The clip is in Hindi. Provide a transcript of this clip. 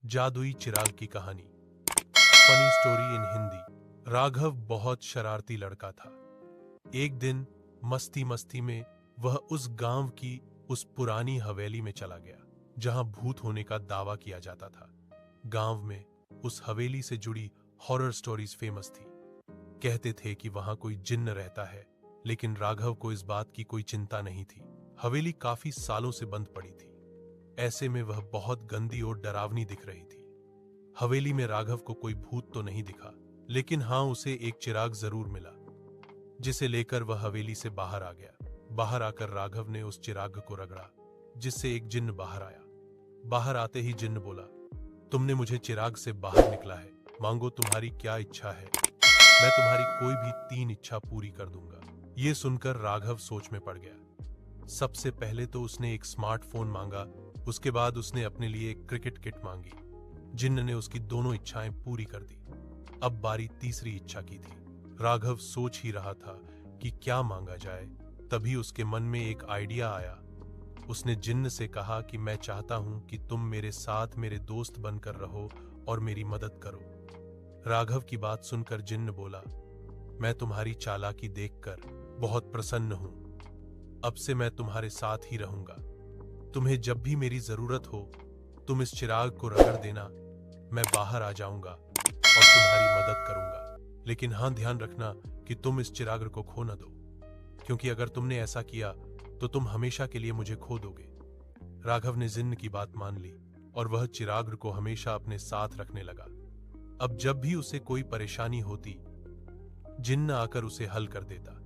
जादुई चिराग की कहानी। Funny story in Hindi. Raghav बहुत शरारती लड़का था। एक दिन मस्ती मस्ती में वह उस गांव की उस पुरानी हवेली में चला गया जहां भूत होने का दावा किया जाता था। गांव में उस हवेली से जुड़ी हॉरर स्टोरीज फेमस थी। कहते थे कि वहां कोई जिन्न रहता है, लेकिन राघव को इस बात की कोई चिंता नहीं थी। हवेली काफी सालों से बंद पड़ी थी। ऐसे में वह बहुत गंदी और डरावनी दिख रही थी। हवेली में राघव को कोई भूत तो नहीं दिखा, लेकिन हाँ, उसे एक चिराग जरूर मिला, जिसे लेकर वह हवेली से बाहर आ गया। बाहर आकर राघव ने उस चिराग को रगड़ा, जिससे एक जिन्न बाहर आया। बाहर आते ही जिन्न बोला, तुमने मुझे चिराग से बाहर निकला है, मांगो तुम्हारी क्या इच्छा है, मैं तुम्हारी कोई भी 3 इच्छा पूरी कर दूंगा। ये सुनकर राघव सोच में पड़ गया। सबसे पहले तो उसने एक स्मार्टफोन मांगा, उसके बाद उसने अपने लिए एक क्रिकेट किट मांगी। जिन्न ने उसकी दोनों इच्छाएं पूरी कर दी। अब बारी तीसरी इच्छा की थी। राघव सोच ही रहा था कि क्या मांगा जाए, तभी उसके मन में एक आइडिया आया। उसने जिन्न से कहा कि मैं चाहता हूं कि तुम मेरे साथ मेरे दोस्त बनकर रहो और मेरी मदद करो। राघव की बात सुनकर जिन्न बोला, मैं तुम्हारी चालाकी देखकर बहुत प्रसन्न हूं। अब से मैं तुम्हारे साथ ही रहूंगा। तुम्हें जब भी मेरी जरूरत हो, तुम इस चिराग को रगड़ देना, मैं बाहर आ जाऊंगा और तुम्हारी मदद करूंगा। लेकिन हाँ, ध्यान रखना कि तुम इस चिराग को खो न दो, क्योंकि अगर तुमने ऐसा किया तो तुम हमेशा के लिए मुझे खो दोगे। राघव ने जिन्न की बात मान ली और वह चिराग को हमेशा अपने साथ रखने लगा। अब जब भी उसे कोई परेशानी होती, जिन्न आकर उसे हल कर देता।